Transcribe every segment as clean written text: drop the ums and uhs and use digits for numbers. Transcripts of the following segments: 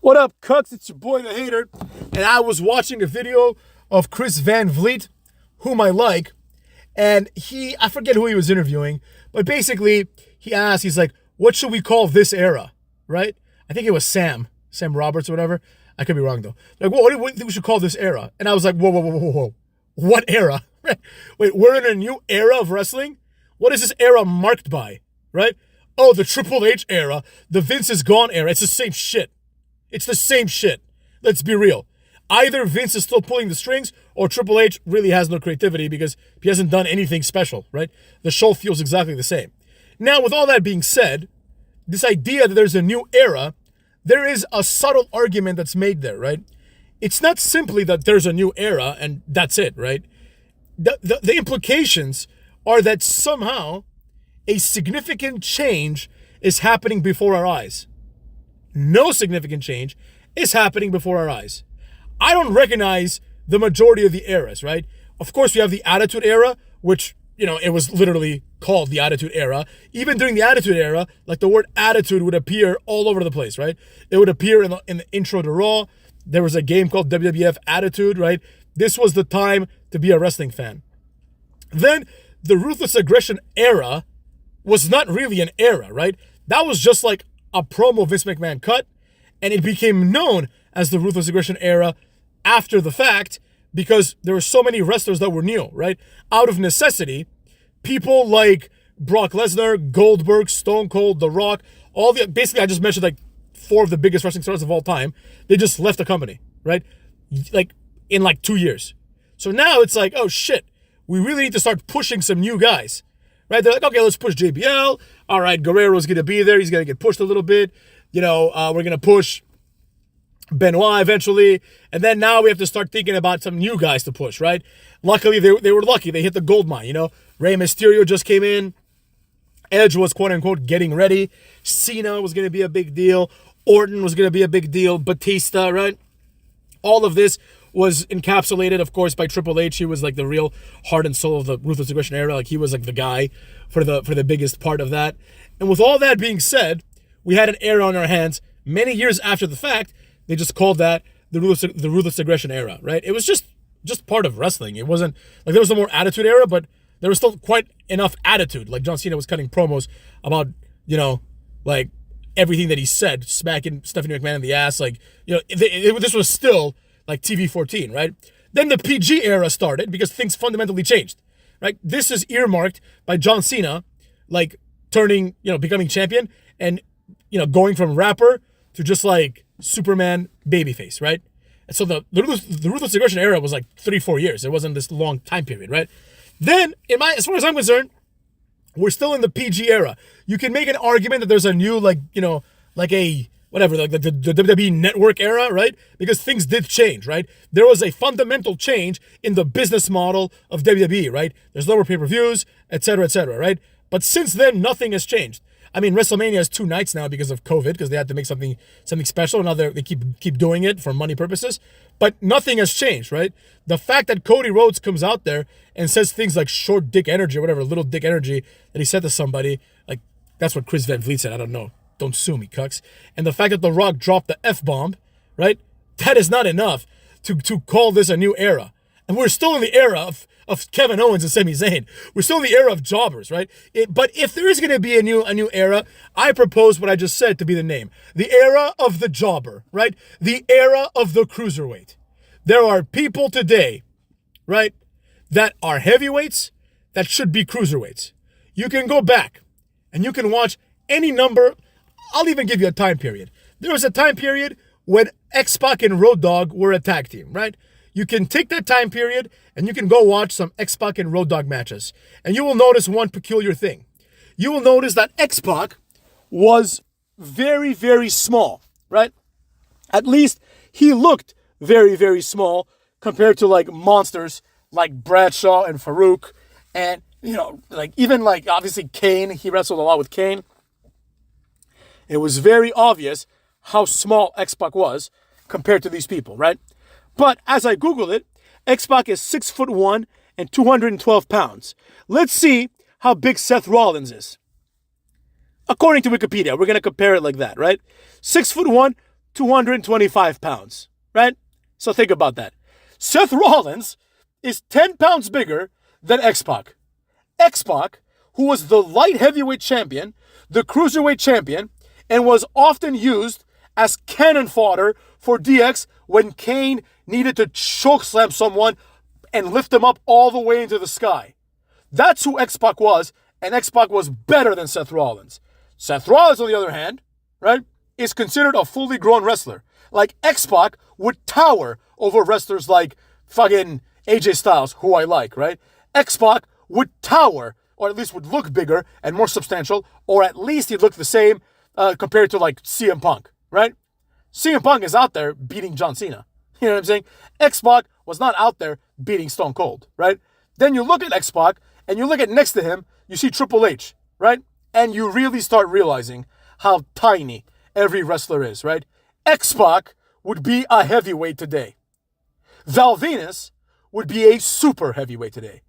What up, Cucks? It's your boy, The Hater. And I was watching a video of Chris Van Vliet, whom I like. And I forget who he was interviewing, but basically he asked, he's like, what should we call this era, right? I think it was Sam Roberts or whatever. I could be wrong though. Like, what do you think we should call this era? And I was like, whoa. What era? Wait, we're in a new era of wrestling? What is this era marked by, right? Oh, the Triple H era, the Vince is gone era. It's the same shit. It's the same shit. Let's be real. Either Vince is still pulling the strings or Triple H really has no creativity because he hasn't done anything special, right? The show feels exactly the same. Now, with all that being said, this idea that there's a new era, there is a subtle argument that's made there, right? It's not simply that there's a new era and that's it, right? The implications are that somehow a significant change is happening before our eyes. No significant change is happening before our eyes. I don't recognize the majority of the eras, right? Of course, we have the Attitude Era, which, it was literally called the Attitude Era. Even during the Attitude Era, like the word attitude would appear all over the place, right? It would appear in the intro to Raw. There was a game called WWF Attitude, right? This was the time to be a wrestling fan. Then the Ruthless Aggression Era was not really an era, right? That was just like a promo Vince McMahon cut, and it became known as the Ruthless Aggression Era after the fact because there were so many wrestlers that were new, right? Out of necessity, people like Brock Lesnar, Goldberg, Stone Cold, The Rock, basically I just mentioned like 4 of the biggest wrestling stars of all time. They just left the company, right? Like in like 2 years. So now it's like, oh shit, we really need to start pushing some new guys, right? They're like, okay, let's push JBL. All right, Guerrero's going to be there. He's going to get pushed a little bit. We're going to push Benoit eventually. And then now we have to start thinking about some new guys to push, right? Luckily, they were lucky. They hit the gold mine, Rey Mysterio just came in. Edge was, quote-unquote, getting ready. Cena was going to be a big deal. Orton was going to be a big deal. Batista, right? All of this was encapsulated, of course, by Triple H. He was like the real heart and soul of the Ruthless Aggression Era. Like he was like the guy for the biggest part of that. And with all that being said, we had an era on our hands many years after the fact. They just called that the Ruthless Aggression Era, right? It was just part of wrestling. It wasn't like there was no more Attitude Era, but there was still quite enough attitude. Like John Cena was cutting promos about, like everything that he said, smacking Stephanie McMahon in the ass. Like, this was still like TV 14, right? Then the PG era started because things fundamentally changed, right? This is earmarked by John Cena, like turning, becoming champion and, going from rapper to just like Superman babyface, right? And so the Ruthless Aggression Era was like 3-4 years. It wasn't this long time period, right? Then, as far as I'm concerned, we're still in the PG era. You can make an argument that there's a new, like the WWE Network era, right? Because things did change, right? There was a fundamental change in the business model of WWE, right? There's no more pay-per-views, et cetera, right? But since then, nothing has changed. I mean, WrestleMania has 2 nights now because of COVID, because they had to make something special. Now they keep doing it for money purposes. But nothing has changed, right? The fact that Cody Rhodes comes out there and says things like short dick energy or whatever, little dick energy that he said to somebody, like that's what Chris Van Vliet said. I don't know. Don't sue me, cucks. And the fact that The Rock dropped the F-bomb, right? That is not enough to call this a new era. And we're still in the era of Kevin Owens and Sami Zayn. We're still in the era of jobbers, right? But if there is going to be a new era, I propose what I just said to be the name. The era of the jobber, right? The era of the cruiserweight. There are people today, right, that are heavyweights that should be cruiserweights. You can go back and you can watch any number. I'll even give you a time period. There was a time period when X-Pac and Road Dogg were a tag team, right? You can take that time period and you can go watch some X-Pac and Road Dogg matches. And you will notice one peculiar thing. You will notice that X-Pac was very, very small, right? At least he looked very, very small compared to like monsters like Bradshaw and Farouk. And, even like obviously Kane, he wrestled a lot with Kane. It was very obvious how small X-Pac was compared to these people, right? But as I Google it, X-Pac is 6'1" and 212 pounds. Let's see how big Seth Rollins is. According to Wikipedia, we're going to compare it like that, right? 6'1", 225 pounds, right? So think about that. Seth Rollins is 10 pounds bigger than X-Pac. X-Pac, who was the light heavyweight champion, the cruiserweight champion, and was often used as cannon fodder for DX when Kane needed to chokeslam someone and lift him up all the way into the sky. That's who X-Pac was, and X-Pac was better than Seth Rollins. Seth Rollins, on the other hand, right, is considered a fully grown wrestler. Like X-Pac would tower over wrestlers like fucking AJ Styles, who I like, right? X-Pac would tower, or at least would look bigger and more substantial, or at least he'd look the same compared to like CM Punk, right? CM Punk is out there beating John Cena. You know what I'm saying? X-Pac was not out there beating Stone Cold, right? Then you look at X-Pac and you look at next to him, you see Triple H, right? And you really start realizing how tiny every wrestler is, right? X-Pac would be a heavyweight today. Val Venis would be a super heavyweight today.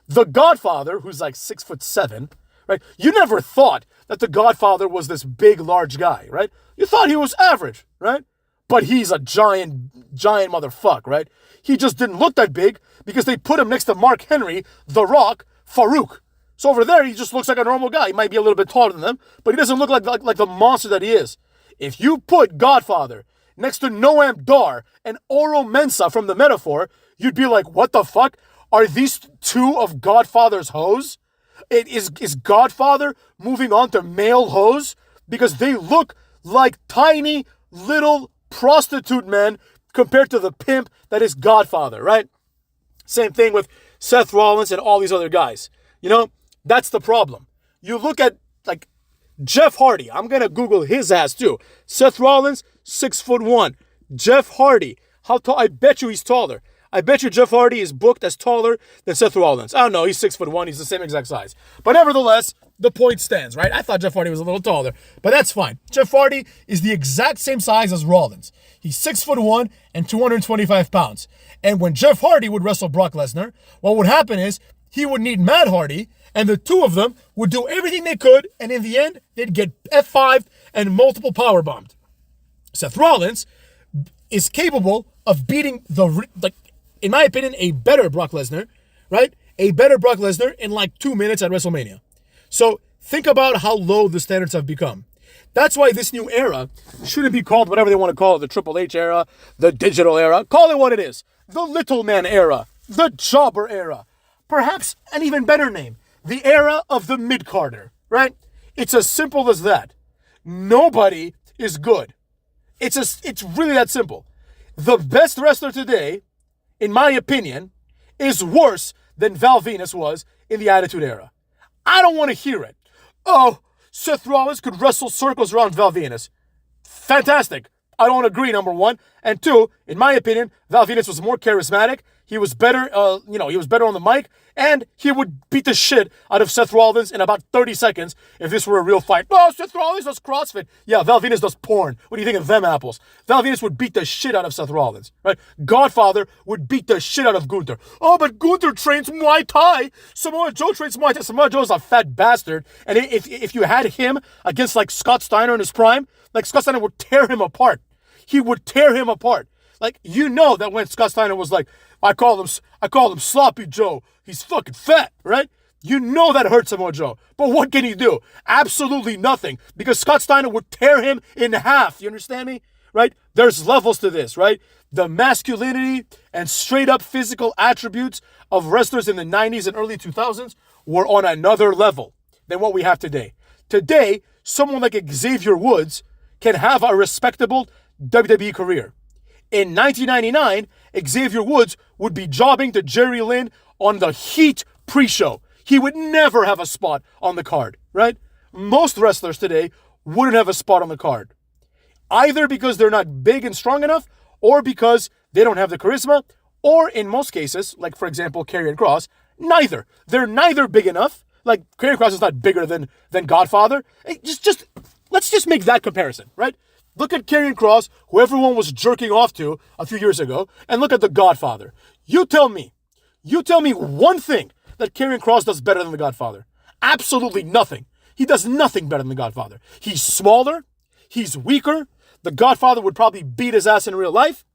The Godfather, who's like 6'7", right? You never thought that the Godfather was this big, large guy, right? You thought he was average, right? But he's a giant motherfucker, right? He just didn't look that big because they put him next to Mark Henry, The Rock, Farouk. So over there, he just looks like a normal guy. He might be a little bit taller than them, but he doesn't look like the monster that he is. If you put Godfather next to Noam Dar and Oro Mensah from The Metaphor, you'd be like, what the fuck? Are these two of Godfather's hoes? Is Godfather moving on to male hoes? Because they look like tiny little prostitute men compared to the pimp that is Godfather, right? Same thing with Seth Rollins and all these other guys. You know, that's the problem. You look at like Jeff Hardy. I'm going to Google his ass too. Seth Rollins, 6'1". Jeff Hardy. How tall? I bet you he's taller. I bet you Jeff Hardy is booked as taller than Seth Rollins. I don't know. He's 6'1". He's the same exact size. But nevertheless, the point stands, right? I thought Jeff Hardy was a little taller, but that's fine. Jeff Hardy is the exact same size as Rollins. He's 6'1" and 225 pounds. And when Jeff Hardy would wrestle Brock Lesnar, what would happen is he would need Matt Hardy, and the two of them would do everything they could, and in the end, they'd get F5 and multiple powerbombed. Seth Rollins is capable of beating in my opinion, a better Brock Lesnar, right? A better Brock Lesnar in like 2 minutes at WrestleMania. So think about how low the standards have become. That's why this new era shouldn't be called whatever they want to call it, the Triple H era, the digital era. Call it what it is. The Little Man era, the Jobber era. Perhaps an even better name, the era of the mid-carder, right? It's as simple as that. Nobody is good. It's really that simple. The best wrestler today, in my opinion, is worse than Val Venis was in the Attitude Era. I don't want to hear it. Oh, Seth Rollins could wrestle circles around Val Venis. Fantastic. I don't agree, number one. And two, in my opinion, Val Venis was more charismatic. He was better, he was better on the mic, and he would beat the shit out of Seth Rollins in about 30 seconds if this were a real fight. Oh, Seth Rollins does CrossFit. Yeah, Val Venis does porn. What do you think of them apples? Val Venis would beat the shit out of Seth Rollins, right? Godfather would beat the shit out of Gunther. Oh, but Gunther trains Muay Thai. Samoa Joe trains Muay Thai. Samoa Joe's a fat bastard. And if you had him against like Scott Steiner in his prime, like Scott Steiner would tear him apart. He would tear him apart. Like, you know that when Scott Steiner was like, I call him Sloppy Joe. He's fucking fat, right? You know that hurts Samoa Joe. But what can he do? Absolutely nothing. Because Scott Steiner would tear him in half. You understand me? Right? There's levels to this, right? The masculinity and straight up physical attributes of wrestlers in the 90s and early 2000s were on another level than what we have today. Today, someone like Xavier Woods can have a respectable WWE career. In 1999, Xavier Woods would be jobbing to Jerry Lynn on the Heat pre-show. He would never have a spot on the card, right? Most wrestlers today wouldn't have a spot on the card. Either because they're not big and strong enough, or because they don't have the charisma, or in most cases, like for example, Karrion Kross, neither. They're neither big enough. Like Karrion Kross is not bigger than Godfather. Let's just make that comparison, right? Look at Karrion Kross, who everyone was jerking off to a few years ago, and look at The Godfather. You tell me one thing that Karrion Kross does better than The Godfather. Absolutely nothing. He does nothing better than The Godfather. He's smaller. He's weaker. The Godfather would probably beat his ass in real life.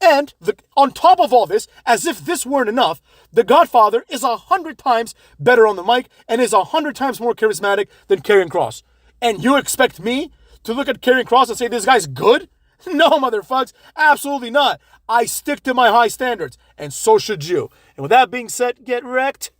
And on top of all this, as if this weren't enough, The Godfather is 100 times better on the mic and is 100 times more charismatic than Karrion Kross. And you expect me to look at Karrion Kross and say this guy's good? No, motherfuckers, absolutely not. I stick to my high standards, and so should you. And with that being said, get wrecked.